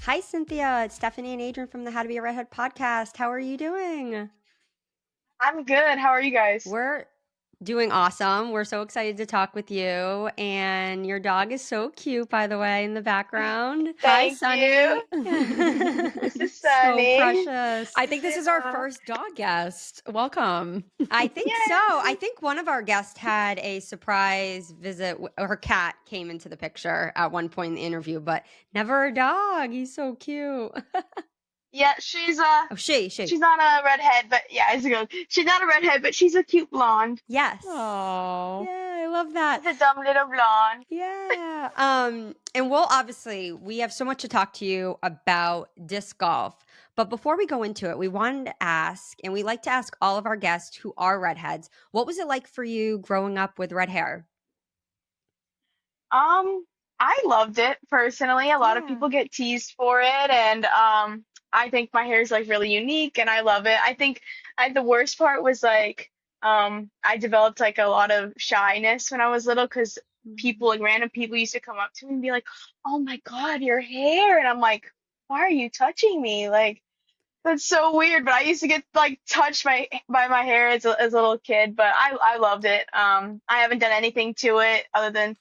Hi, Cynthia. It's Stephanie and Adrian from the How to Be a Redhead podcast. How are you doing? I'm good. How are you guys? We're doing awesome. We're so excited to talk with you. And your dog is so cute, by the way, in the background. Hi, Thank you. Sunny. This is So Sunny. precious. I think this is our Yeah. first dog guest. Welcome. I think so. I Yay. think one of our guests had a surprise visit. Her cat came into the picture at one point in the interview, but never a dog. He's so cute. Yeah, she's Oh, she. she's not a redhead, but yeah, it's good. She's not a redhead, but she's a cute blonde. Yes. Oh, Yeah, I love that. She's a dumb little blonde. Yeah. And we have so much to talk to you about disc golf. But before we go into it, we wanted to ask, and we like to ask all of our guests who are redheads, what was it like for you growing up with red hair? Um, I loved it personally. A lot of Yeah. people get teased for it, and I think my hair is like really unique, and I love it. I think the worst part was like I developed like a lot of shyness when I was little because people, like random people, used to come up to me and be like, "Oh my God, your hair," and I'm like, "Why are you touching me?" Like that's so weird. But I used to get like touched by my hair as a little kid, but I loved it. I haven't done anything to it other than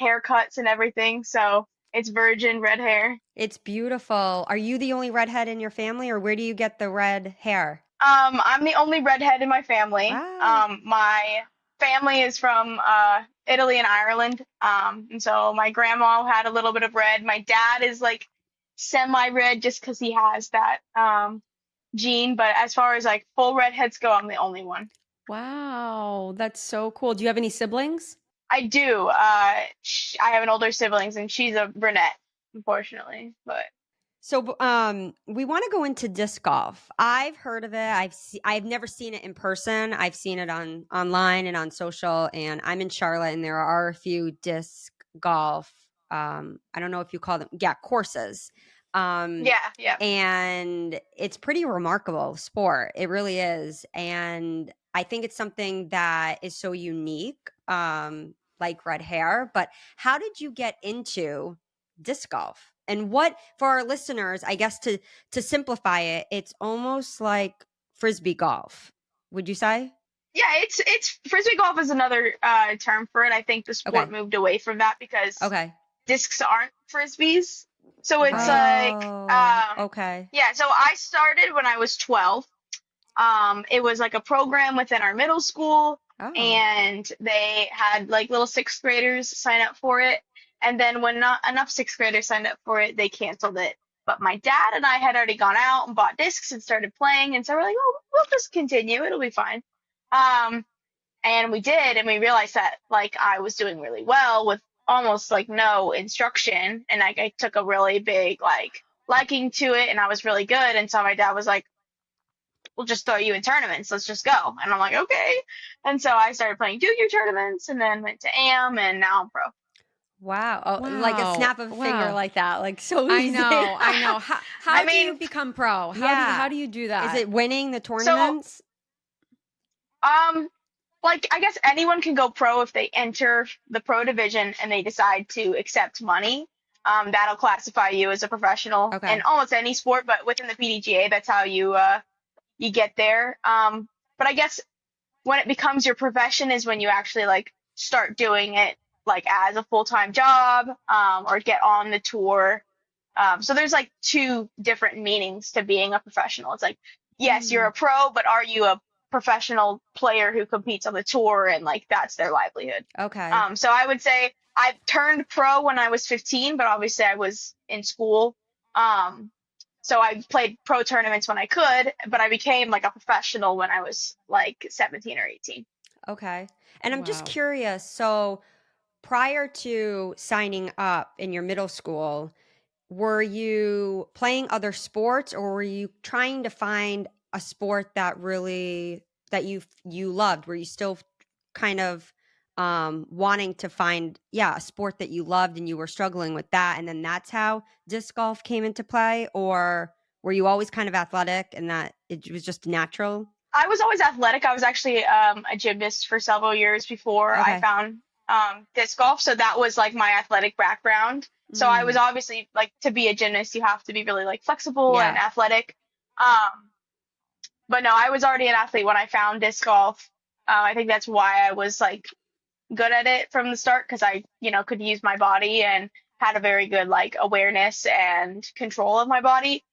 haircuts and everything, so it's virgin red hair. It's beautiful. Are you the only redhead in your family, or where do you get the red hair? I'm the only redhead in my family. Wow. My family is from Italy and Ireland. And so my grandma had a little bit of red. My dad is like semi-red just because he has that gene, but as far as like full redheads go, I'm the only one. wow. That's so cool. Do you have any siblings? I do. I have an older siblings, and she's a brunette, unfortunately. But So, we want to go into disc golf. I've heard of it. I've never seen it in person. I've seen it online and on social. And I'm in Charlotte, and there are a few disc golf. I don't know if you call them, yeah, courses. Um, yeah, yeah. and it's pretty remarkable sport. It really is. And I think it's something that is so unique, like red hair. But how did you get into disc golf? And what for our listeners, I guess to simplify it, it's almost like frisbee golf. Would you say? Yeah, it's frisbee golf is another term for it. I think the sport Okay. moved away from that because Okay. discs aren't frisbees. So it's Right. like Oh, okay. yeah, so I started when I was 12. It was like a program within our middle school, Oh. and they had like little sixth graders sign up for it. And then when not enough sixth graders signed up for it, they canceled it. But my dad and I had already gone out and bought discs and started playing, and so we're like, oh, we'll just continue. It'll be fine. Um, and we did, and we realized that like I was doing really well with almost like no instruction, and like I took a really big like liking to it, and I was really good. And so my dad was like, we'll just throw you in tournaments. Let's just go. And I'm like, okay. And so I started playing junior tournaments and then went to AM, and now I'm pro. Wow. Oh, like a Wow. snap of a finger Wow. like that. Like so I easy. know. I know. How I do you mean, become pro? Yeah. How do you do Is that? it winning the so tournaments? um like I guess anyone can go pro if they enter the pro division and they decide to accept money. That'll classify you as a professional in Okay. almost any sport, but within the PDGA, that's how you get there. But I guess when it becomes your profession is when you actually like start doing it like as a full-time job, or get on the tour. So there's like two different meanings to being a professional. It's like, yes, you're Hmm. a pro, but are you a professional player who competes on the tour and like that's their livelihood? Okay. So I would say I turned pro when I was 15, but obviously I was in school. Um, so I played pro tournaments when I could, but I became like a professional when I was like 17 or 18. Okay. And I'm just Wow. curious. So prior to signing up in your middle school, were you playing other sports, or were you trying to find a sport that really that you loved? Were you still kind of wanting to find, yeah, a sport that you loved and you were struggling with that, and then that's how disc golf came into play? Or were you always kind of athletic and that it was just natural? I was always athletic. I was actually a gymnast for several years before I Okay. found disc golf, so that was like my athletic background. So I was Mm, obviously like, to be a gymnast, you have to be really like flexible and yeah. athletic. But no, I was already an athlete when I found disc golf. I think that's why I was like good at it from the start, because I, could use my body and had a very good like awareness and control of my body.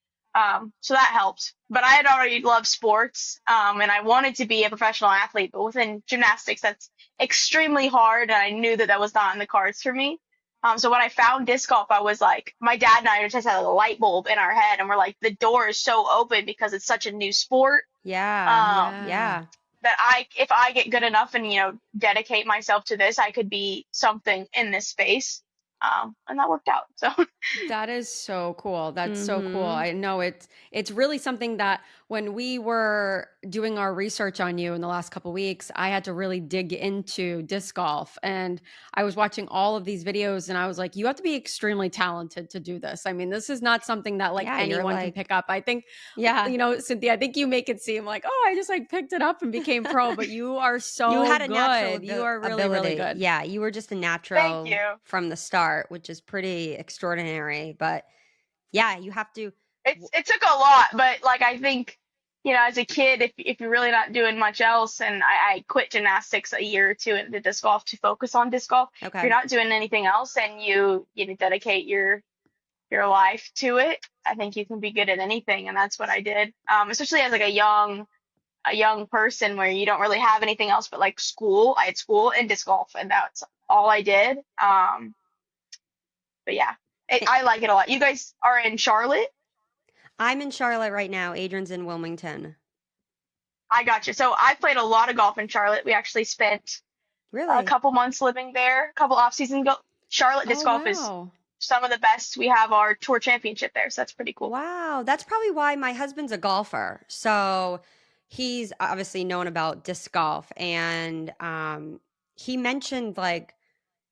So that helped. But I had already loved sports, and I wanted to be a professional athlete, but within gymnastics, that's extremely hard, and I knew that that was not in the cards for me. So when I found disc golf, I was like, my dad and I just had a light bulb in our head, and we're like, the door is so open because it's such a new sport. Yeah. Um, Yeah. Yeah. that if I get good enough and dedicate myself to this, I could be something in this space. And that worked out. So That is so cool. That's so cool. Mm-hmm. I know it's really something that when we were doing our research on you in the last couple weeks, I had to really dig into disc golf, and I was watching all of these videos and I was like, you have to be extremely talented to do this. I mean, this is not something that like Yeah, you're anyone can like, pick up. I think yeah. Cynthia, I think you make it seem like, oh, I just like picked it up and became pro, but you are You so had a natural good. You are really, really ability. good. Yeah, you were just a thank natural you. from the start, which is pretty extraordinary. But yeah, you have to. It took a lot, but like I think, as a kid, if you're really not doing much else, and I quit gymnastics a year or two into disc golf to focus on disc golf. If you're Okay. not doing anything else and you dedicate your life to it, I think you can be good at anything, and that's what I did. Especially as like a young person where you don't really have anything else but like school. I had school and disc golf, and that's all I did. But yeah, Eh, I like it a lot. You guys are in Charlotte? I'm in Charlotte right now. Adrian's in Wilmington. I got you. So I played a lot of golf in Charlotte. We actually spent a Really? couple months living there, a couple off season go. Charlotte disc Oh, golf is wow. some of the best. We have our tour championship there, so that's pretty cool. Wow. That's probably why my husband's a golfer. So he's obviously known about disc golf. And he mentioned like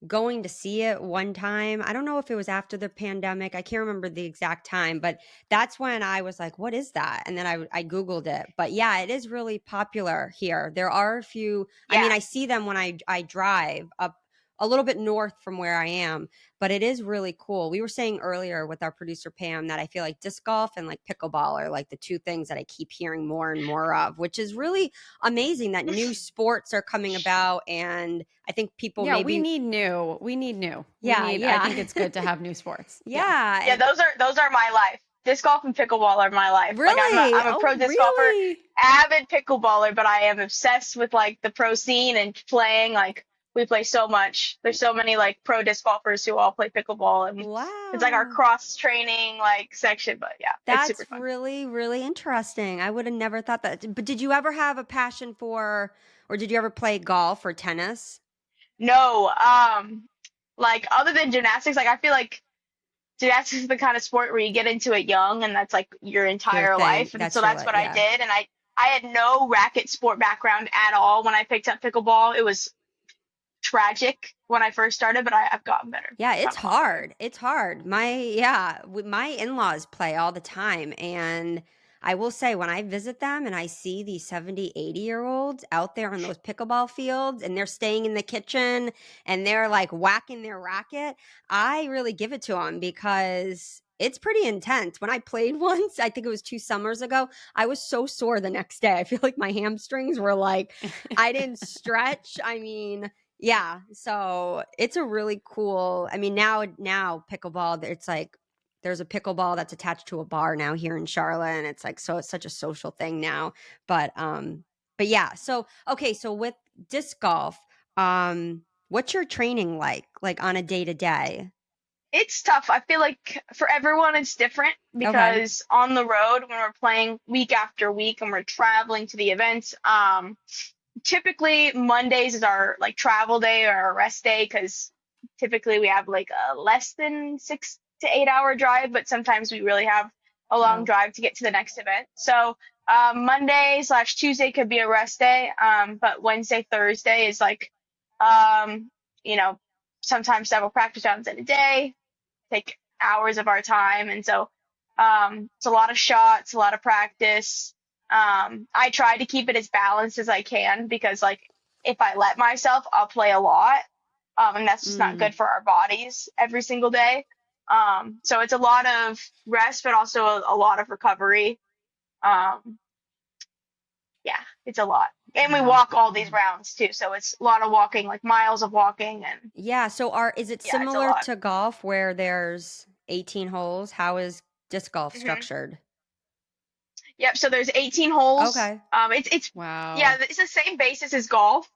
going to see it one time. I don't know if it was after the pandemic. I can't remember the exact time, but that's when I was like, what is that? And then I Googled it. But yeah, it is really popular here. There are a few, I Yeah. mean, I see them when I drive up a little bit north from where I am, but it is really cool. We were saying earlier with our producer Pam that I feel like disc golf and like pickleball are like the two things that I keep hearing more and more of, which is really amazing that new sports are coming about. And I think people Yeah, we maybe, need new. We need new. yeah, I yeah. think it's good to have new sports. Yeah. Yeah, Yeah, and those are my life. Disc golf and pickleball are my life. Like I'm a really? I'm a Oh, pro disc golfer, Really? avid pickleballer, but I am obsessed with like the pro scene and playing. Like we play so much. There's so many like pro disc golfers who all play pickleball, and it's like our wow. cross training like section. But yeah, it's super That's fun. really, really interesting. I would have never thought that. But did you ever have a passion for, or did you ever play golf or tennis? No, like other than gymnastics, like I feel like gymnastics is the kind of sport where you get into it young, and that's like your Your entire thing. life, and so That's your that's life. what I Yeah. did. And I had no racket sport background at all when I picked up pickleball. It was tragic when I first started, but I've gotten better. Yeah, it's Gotten a lot better. hard. It's hard. My in-laws play all the time, and I will say when I visit them and I see these 70, 80-year-olds out there on those pickleball fields and they're staying in the kitchen and they're like whacking their racket, I really give it to them because it's pretty intense. When I played once, I think it was 2 summers ago, I was so sore the next day. I feel like my hamstrings were like I didn't stretch. I mean, yeah, so it's a really cool. I mean, now pickleball, it's like there's a pickleball that's attached to a bar now here in Charlotte, and it's like so it's such a social thing now. But yeah, so okay, so with disc golf, what's your training like on a day to day? It's tough. I feel like for everyone it's different, Okay. because on the road when we're playing week after week and we're traveling to the events, typically Mondays is our like travel day or our rest day, because typically we have like a less than 6 to 8 hour drive, but sometimes we really have a long Oh, drive to get to the next event. So Monday/Tuesday could be a rest day, but Wednesday, Thursday is like, um, you know, sometimes several practice rounds in a day, take hours of our time, and so it's a lot of shots, a lot of practice. I try to keep it as balanced as I can, because like if I let myself, I'll play a lot. And that's just not Mm. good for our bodies every single day. So it's a lot of rest, but also a lot of recovery. Um, yeah, it's a lot. And we Wow. walk all these rounds too, so it's a lot of walking, like miles of walking, and Yeah, so is it yeah, it's a similar lot. to golf where there's 18 holes? How is disc golf Hmm. structured? Yep. So there's 18 holes. Okay. It's yeah, Wow. it's the same basis as golf,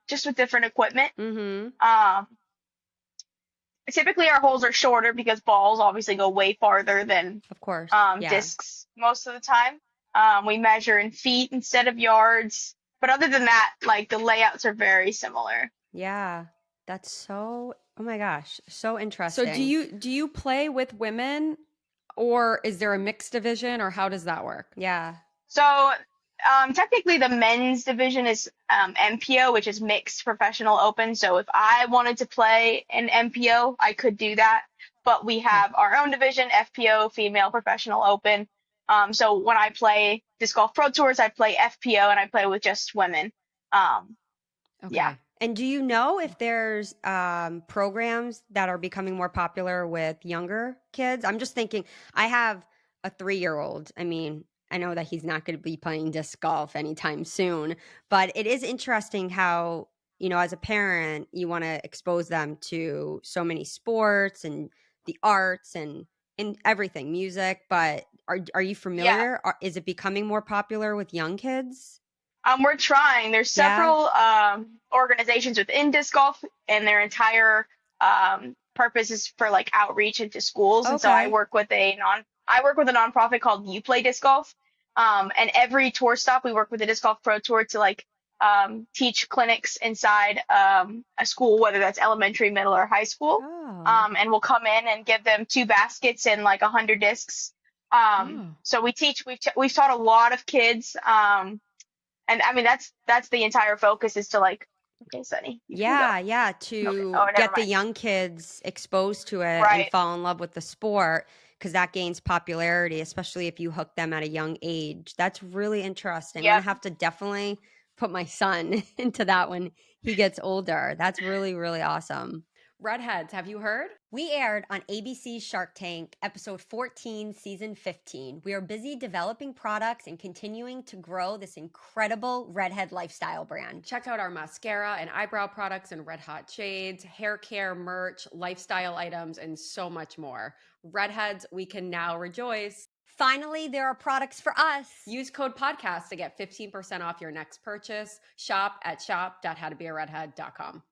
just with different equipment. Mm-hmm. Um, Typically our holes are shorter because balls obviously go way farther than Of course. Yeah. discs most of the time. We measure in feet instead of yards, but other than that, like the layouts are very similar. Yeah. That's so, oh my gosh, so So interesting. do you play with women, or is there a mixed division, or how does that work? Yeah. So technically, the men's division is MPO, which is mixed professional open. So if I wanted to play an MPO, I could do that. But we Okay. have our own division, FPO, female professional open. So when I play disc golf pro tours, I play FPO and I play with just women. Um, yeah. Okay. And do you know if there's programs that are becoming more popular with younger kids? I'm just thinking, I have a 3-year-old. I mean, I know that he's not going to be playing disc golf anytime soon, but it is interesting how, as a parent, you want to expose them to so many sports and the arts and everything, music. But are you Yeah. familiar? Is it becoming more popular with young kids? We're trying. There's Yeah. several organizations within disc golf, and their entire purpose is for like outreach into schools. And so Okay. I work with a nonprofit called You Play Disc Golf. And every tour stop, we work with the Disc Golf Pro Tour to like teach clinics inside a school, whether that's elementary, middle, or high school. Oh. And we'll come in and give them 2 baskets and like 100 discs. Oh. So we've taught a lot of kids. And I mean that's the entire focus is to like, okay, Sunny, you can go. Yeah, yeah, Okay. to Oh, never get the mind. young kids exposed to it and Right. fall in love with the sport because that gains popularity, especially if you hook them at a young age. That's really interesting. I'm gonna Yep. have to definitely put my son into that when he gets older. That's really, really awesome. Redheads, have you heard? We aired on ABC's Shark Tank, episode 14, season 15. We are busy developing products and continuing to grow this incredible redhead lifestyle brand. Check out our mascara and eyebrow products in red hot shades, hair care, merch, lifestyle items, and so much more. Redheads, we can now rejoice. Finally, there are products for us. Use code podcast to get 15% off your next purchase. Shop at shop.howtobearedhead.com.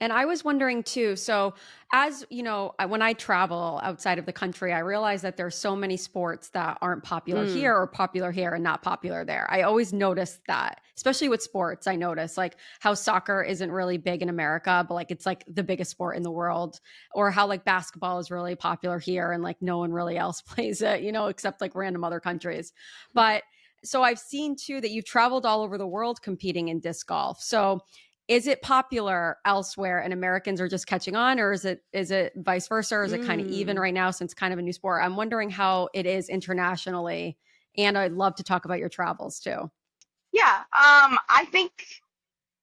And I was wondering too, so as you know, when I travel outside of the country, I realize that there's so many sports that aren't popular Mm. here or popular here and not popular there. I always notice that, especially with sports. I notice like how soccer isn't really big in America, but like it's like the biggest sport in the world, or how like basketball is really popular here and like no one really else plays it, except like random other countries. But so I've seen too that you've traveled all over the world competing in disc golf. So is it popular elsewhere and Americans are just catching on, or is it vice versa, or is it kind of even Mm. right now since kind of a new sport? I'm wondering how it is internationally, and I'd love to talk about your travels too. Yeah. I think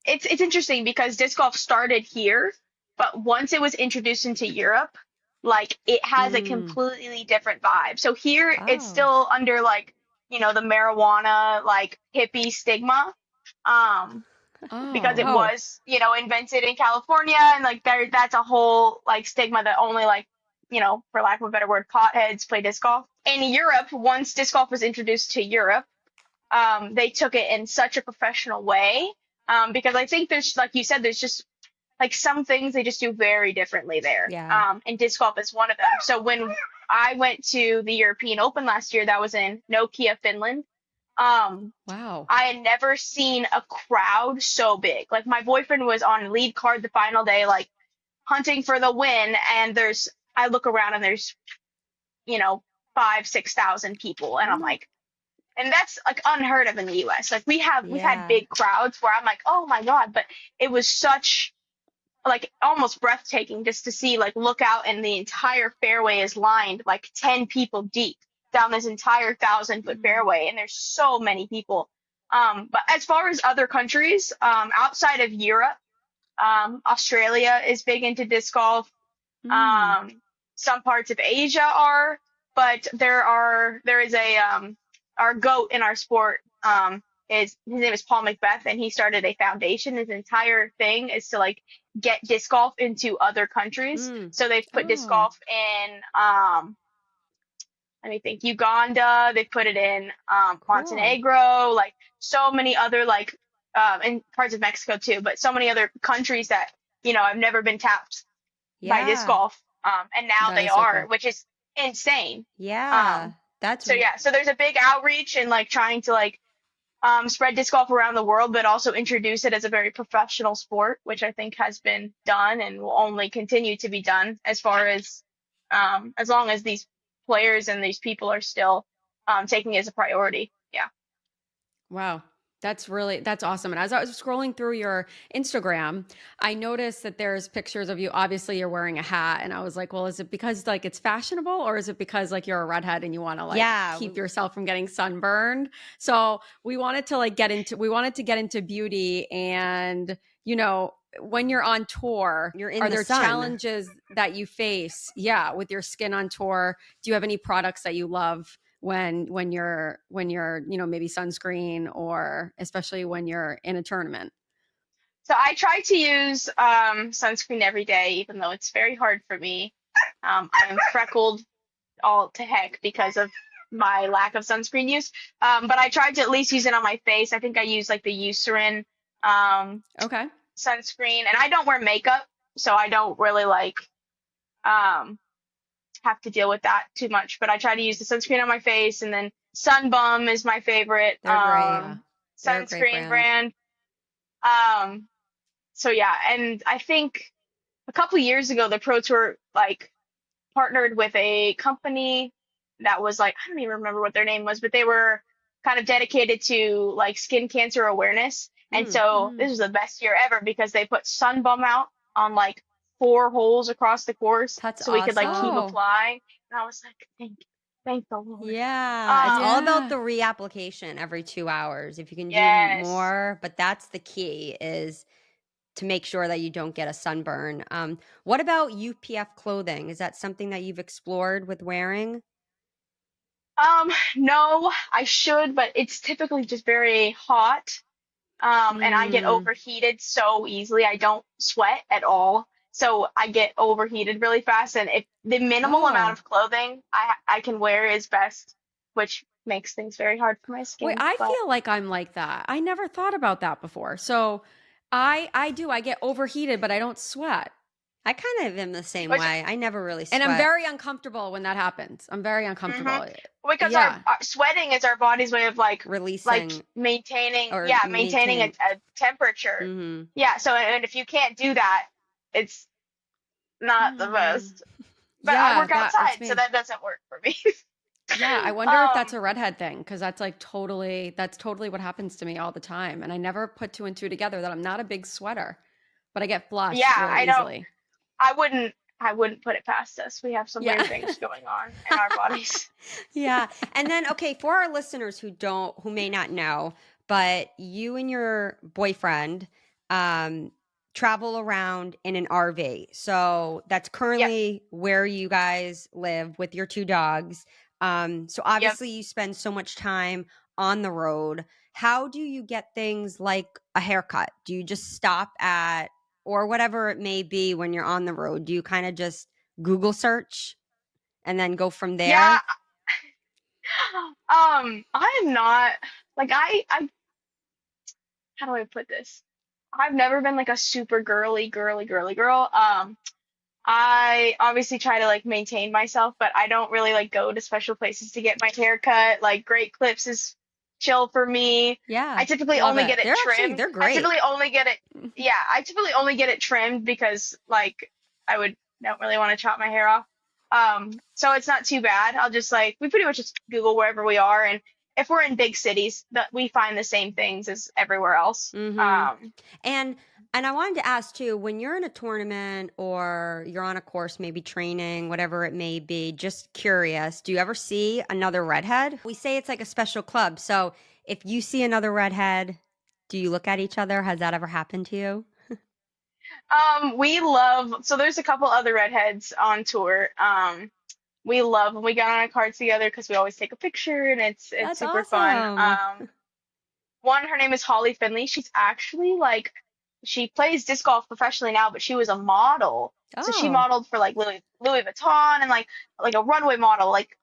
it's interesting because disc golf started here, but once it was introduced into Europe, like it has a Mm. completely different vibe. So here it's Oh. still under like, the marijuana like hippie stigma. Um, because it Oh, Oh. was, invented in California, and like that's a whole like stigma that only like, for lack of a better word, potheads play disc golf. In Europe, once disc golf was introduced to Europe, they took it in such a professional way. Because I think there's, like you said, there's just like some things they just do very differently there. Yeah. And disc golf is one of them. So when I went to the European Open last year, that was in Nokia, Finland. wow. I had never seen a crowd so big. Like my boyfriend was on lead card the final day, like hunting for the win, and I look around and there's, you know, 5, 6,000 people, and Oh I'm my. like, and that's like unheard of in the U.S. Like we've had Yeah. big crowds where I'm like, oh my God, but it was such like almost breathtaking just to see, like, look out and the entire fairway is lined like 10 people deep down this entire 1,000 foot Mm. fairway, and there's so many people. But as far as other countries, outside of Europe, Australia is big into disc golf. Mm. Um, some parts of Asia are, but there is a our goat in our sport. Is his name is Paul Macbeth, and he started a foundation. His entire thing is to like get disc golf into other countries. Mm. So they've put disc Oh, golf in let me think, Uganda. They put it in cool. Montenegro, like so many other like in parts of Mexico too, but so many other countries that have never been tapped by disc Yeah. golf, and now That they is so are, cool. which is insane. Yeah. Um, That's so yeah, so there's a big outreach and like trying to like spread disc golf around the world, but also introduce it as a very professional sport, which I think has been done and will only continue to be done as long as these players and these people are still taking it as a priority. Yeah. Wow. That's awesome. And as I was scrolling through your Instagram, I noticed that there's pictures of you. Obviously, you're wearing a hat. And I was like, well, is it because like it's fashionable or is it because like you're a redhead and you want to like yeah. keep yourself from getting sunburned? So we wanted to get into beauty and, when you're on tour, You're in are the there sun. challenges that you face? Yeah, with your skin on tour. Do you have any products that you love when you're maybe sunscreen or especially when you're in a tournament? So I try to use sunscreen every day, even though it's very hard for me. I'm freckled all to heck because of my lack of sunscreen use. But I tried to at least use it on my face. I think I use like the Eucerin um, Okay. sunscreen, and I don't wear makeup, so I don't really like um, have to deal with that too much. But I try to use the sunscreen on my face, and then Sun Bum is my favorite They're great. Yeah. They're a great sunscreen brand. brand. Um, so yeah, and I think a couple years ago the Pro Tour like partnered with a company that was like, I don't even remember what their name was, but they were kind of dedicated to like skin cancer awareness. And Mm. so this Mm. was the best year ever because they put Sun Bum out on like 4 holes across the course That's so we could like keep awesome. Oh, applying. And I was like, thank the Lord. Yeah. It's all Um, about yeah. the reapplication every 2 hours. If you can do yes. more, but that's the key is to make sure that you don't get a sunburn. What about UPF clothing? Is that something that you've explored with wearing? No, I should, but it's typically just very hot. And I get Mm, overheated so easily. I don't sweat at all. So I get overheated really fast. And if the minimal amount Oh. of clothing I can wear is best, which makes things very hard for my Wait, skin. I But feel like I'm like that. I never thought about that before. So I get overheated, but I don't sweat. I kind of am the same which way. I never really And I'm sweat. very uncomfortable when that happens. I'm very hmm uncomfortable. because Yeah. our sweating is our body's way of like Releasing maintaining, or yeah, maintaining maintaining. a temperature. Hmm. Yeah. So and if you can't do that, it's not the Hmm. best. But I Yeah, work that's outside, so me. that doesn't work for me. Yeah, I wonder if that's um a redhead thing because that's totally what happens to me all the time. And I never put two and two together that I'm not a big sweater, but I get flushed yeah, really easily. I wouldn't put it past us. We have some Yeah. weird things going on in our bodies. Yeah. And then, okay, for our listeners who may not know, but you and your boyfriend um, travel around in an RV. So that's Yep, currently where you guys live with your two dogs. So yep. obviously you spend so much time on the road. How do you get things like a haircut? Do you just stop at, or whatever it may be when you're on the road? Do you kind of just Google search and then go from Yeah, there? I am not like I how do I put this? I've never been like a super girly girl. I obviously try to like maintain myself, but I don't really like go to special places to get my hair cut. Like Great Clips is chill for me. I Yeah. typically Love only it. get it trimmed. They're great. Yeah, I typically only get it trimmed because like I would don't really want to chop my hair off. So it's not too bad. I'll just like we pretty much just Google wherever we are, and if we're in big cities, that we find the same things as everywhere else. Mm-hmm. And I wanted to ask too, when you're in a tournament or you're on a course, maybe training, whatever it may be, just curious, do you ever see another redhead? We say it's like a special club. So if you see another redhead, do you look at each other? Has that ever happened to you? We love, so there's a couple other redheads on tour. We love when we get on a card together because we always take a picture and it's That's super fun. awesome. One, her name is Holly Finley. She's actually like, she plays disc golf professionally now, but she was a model. So she Oh, modeled for like Louis Vuitton and like a runway model, like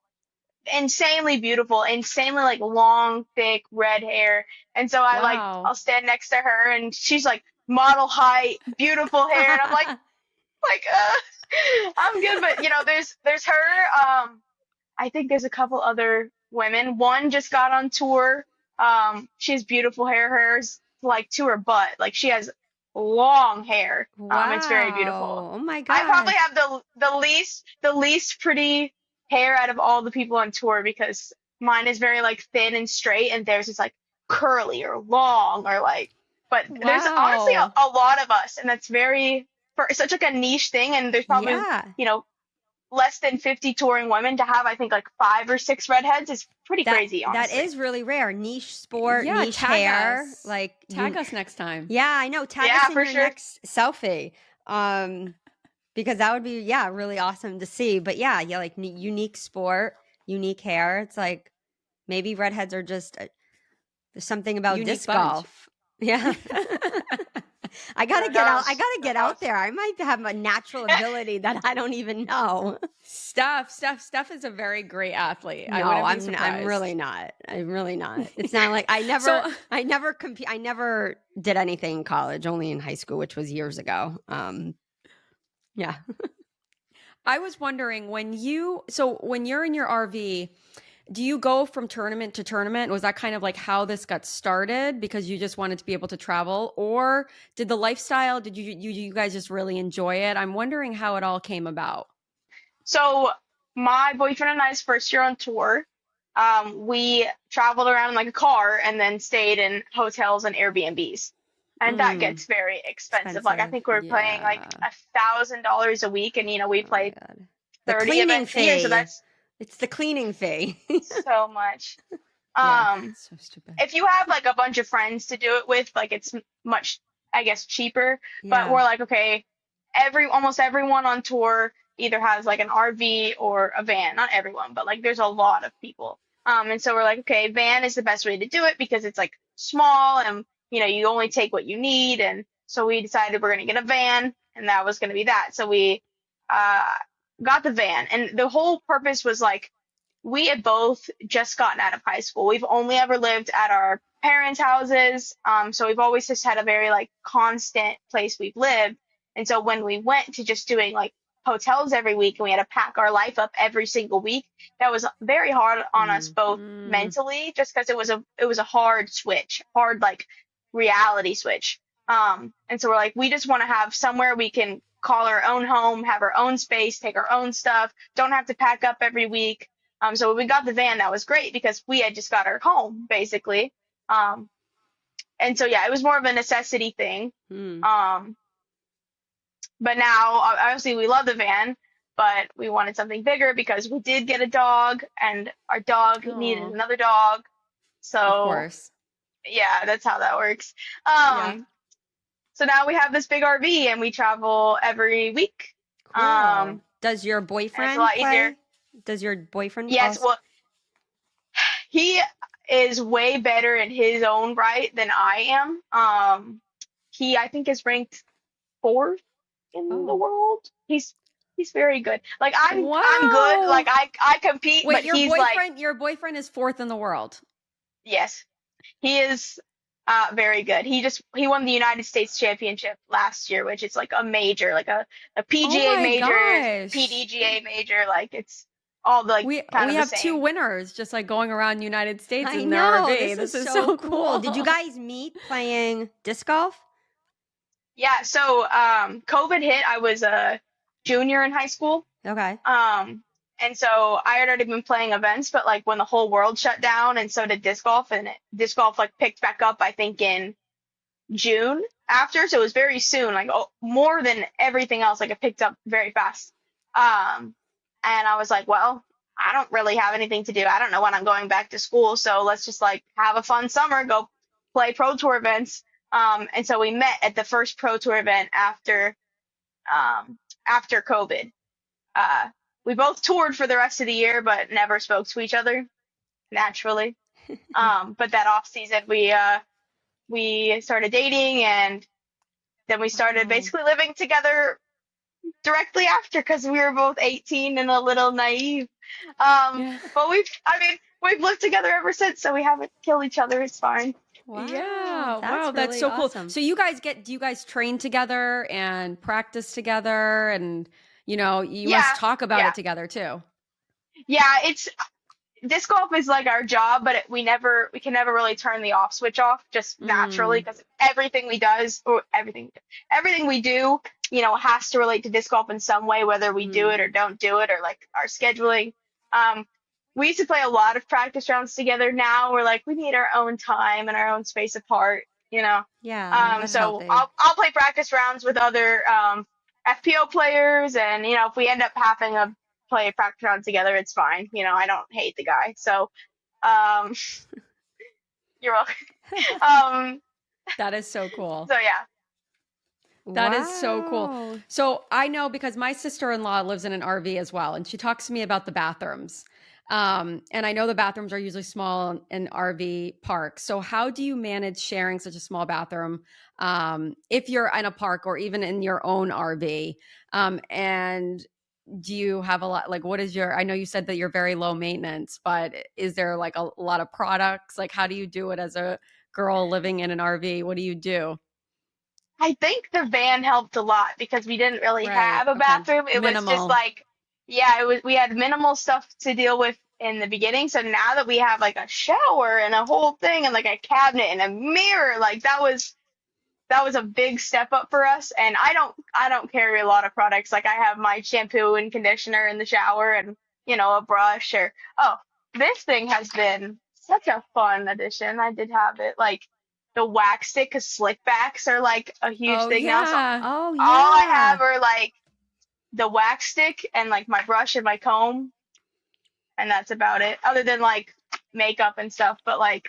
insanely beautiful, insanely like long, thick red hair. And so Wow. I'll stand next to her and she's like model height, beautiful hair, and I'm like I'm good, but there's her. I think there's a couple other women. One just got on tour. She has beautiful hair. Hers like to her butt. Like she has long hair. It's very beautiful. wow. Oh my I probably gosh. have the least pretty hair out of all the people on tour because mine is very like thin and straight, and theirs is like curly or long or like. But there's honestly a, Wow. a lot of us, and that's very for such like a niche thing. And there's probably Yeah. you know less than 50 touring women to have, I think, like 5 or 6 redheads is pretty That crazy, that honestly. is really rare. Niche sport, Yeah, niche tag hair. us. Like Tag you us next time. Yeah, I know. Tag us Yeah, in for your sure. next selfie. Um because that would be really awesome to see. But yeah, like unique sport, unique hair. It's like maybe redheads are just there's something about Unique disc bunch. golf. Yeah. I got to Who get out. I knows? got to Who get knows? out there. I might have a natural ability that I don't even know. Steph is a very great athlete. I No, wouldn't be I'm surprised. really not. I'm really not. It's not like So I never compete. I never did anything in college, only in high school, which was years ago. Yeah. I was wondering when you're in your RV, do you go from tournament to tournament? Was that kind of like how this got started because you just wanted to be able to travel, or did the lifestyle? Did you guys just really enjoy it? I'm wondering how it all came about. So, my boyfriend and I's first year on tour, we traveled around in like a car and then stayed in hotels and Airbnbs. And that Mm, gets very expensive. Like, I expensive. think we're paying like Yeah. $1,000 a week, and we Oh my play god. The 30 cleaning events a year, so fee. that's It's the cleaning fee. so much. Yeah. Um, So stupid. if you have like a bunch of friends to do it with, like it's much, I guess, cheaper. But Yeah. we're like, okay, almost everyone on tour either has like an RV or a van. Not everyone, but like there's a lot of people. And so we're like, okay, van is the best way to do it because it's like small and you only take what you need. And so we decided we're gonna get a van, and that was gonna be that. So we uh got the van, and the whole purpose was like we had both just gotten out of high school. We've only ever lived at our parents' houses. So we've always just had a very like constant place we've lived. And so when we went to just doing like hotels every week and we had to pack our life up every single week, that was very hard on us Mm, both mm. mentally, just because it was a hard switch, hard like reality switch. And so we're like, we just want to have somewhere we can call our own home, have our own space, take our own stuff, don't have to pack up every week. So when we got the van, that was great because we had just got our home basically. Um, and so yeah, it was more of a necessity thing. Mm. Um, but now obviously we love the van, but we wanted something bigger because we did get a dog and our dog needed Oh, another dog. of So course. yeah, that's how that works. Yeah. Um, so now we have this big RV and we travel every week. Cool. Um, Does your and it's a boyfriend lot easier. play? Does your boyfriend Yes, also? well, he is way better in his own right than I am. He I think is ranked fourth in the Oh. world. He's very good. Like I'm good. Like Wow. I compete, but Wait, your he's like boyfriend your boyfriend is fourth in the world. yes, he is very good. He won the United States Championship last year, which is like a major, like a Oh PGA my major, gosh. PDGA major. Like it's all like kind We of the have two same. winners just like going around United States I in their know. RV. This is This is so so cool. Did you cool. guys meet playing disc golf? Yeah. So COVID hit. I was a junior in high school. Okay. Um, and so I had already been playing events, but like when the whole world shut down, and so did disc golf, and disc golf like picked back up, I think in June after, so it was very soon, like more than everything else, like it picked up very fast. Um, and I was like, well, I don't really have anything to do. I don't know when I'm going back to school, so let's just like have a fun summer, go play pro tour events. And so we met at the first Pro Tour event after COVID. Uh, we both toured for the rest of the year, but never spoke to each other naturally. But that off season, we started dating, and then we started Wow. basically living together directly after because we were both 18 and a little naive. Yeah. But I mean, we've lived together ever since, so we haven't killed each other. It's fine. Wow, Yeah. Wow. that's That's really so cool. awesome. So do you guys train together and practice together? And, you must Yeah, talk about yeah, it together too. yeah. It's disc golf is like our job, but we can never really turn the off switch off just naturally Mm, because everything we do, has to relate to disc golf in some way, whether we do Mm. it or don't do it, or like our scheduling. Um, we used to play a lot of practice rounds together. Now we're like we need our own time and our own space apart. Yeah, that's So healthy. I'll play practice rounds with other FPO players, and if we end up having a play a practice round together, it's fine. I don't hate the guy. So, um, you're welcome. Um, that is so cool. so yeah. That is so cool. Wow. So I know because my sister-in-law lives in an RV as well, and she talks to me about the bathrooms. And I know the bathrooms are usually small in RV parks. So how do you manage sharing such a small bathroom if you're in a park or even in your own RV? And do you have a lot, like, what is I know you said that you're very low maintenance, but is there like a lot of products? Like, how do you do it as a girl living in an RV? What do you do? I think the van helped a lot because we didn't really Right. have a Okay. bathroom. It was just Minimal. like, yeah, we had minimal stuff to deal with in the beginning. So now that we have like a shower and a whole thing and like a cabinet and a mirror, like that was a big step up for us. And I don't carry a lot of products. Like I have my shampoo and conditioner in the shower, and a brush. Or oh, this thing has been such a fun addition. I did have it, like the wax stick, because slick backs are like a huge Oh thing now. So yeah. Oh, all I yeah. have are like the wax stick and like my brush and my comb, and that's about it. Other than like makeup and stuff. But like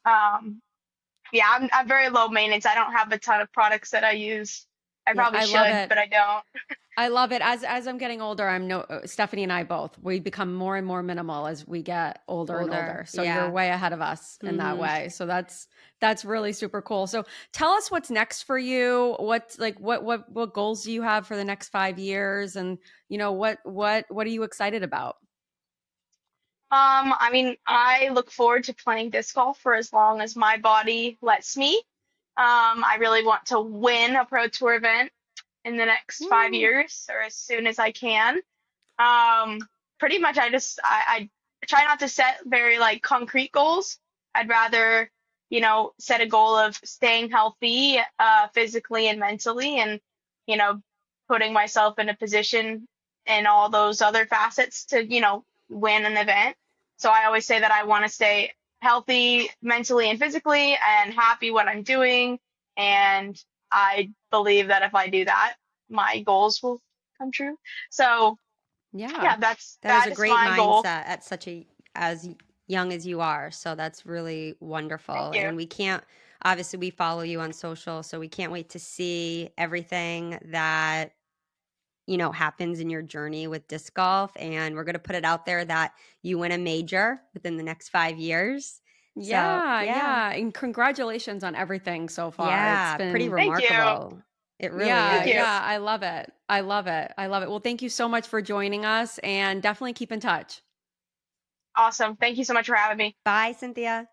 um yeah, I'm very low maintenance. I don't have a ton of products that I use. I Yeah, probably I love should, it. but I don't. I love it. As I'm getting older, I'm no Stephanie and I both. We become more and more minimal as we get older and older. Older. So you're Yeah. way ahead of us in that Mm-hmm. way. So that's really super cool. So tell us what's next for you. What goals do you have for the next 5 years? And what are you excited about? I mean, I look forward to playing disc golf for as long as my body lets me. I really want to win a pro tour event in the next five Woo. years or as soon as I can. Um, Pretty much I try not to set very like concrete goals. I'd rather, set a goal of staying healthy, physically and mentally, and, you know, putting myself in a position in all those other facets to, win an event. So I always say that I want to stay healthy mentally and physically and happy what I'm doing. And I believe that if I do that, my goals will come true. So Yeah. yeah, that's That is that a is great my goal. mindset at such a as young as you are. So that's really Thank wonderful. you. And we can't obviously we follow you on social, so we can't wait to see everything that happens in your journey with disc golf. And we're going to put it out there that you win a major within the next 5 years. So, Yeah, yeah, yeah. And congratulations on everything so far. It's yeah, pretty been Thank you. remarkable. It really Yeah, Thank you. yeah, is. I love it. I love it. I love it. Well, thank you so much for joining us and definitely keep in touch. Awesome. Thank you so much for having me. Bye, Cynthia.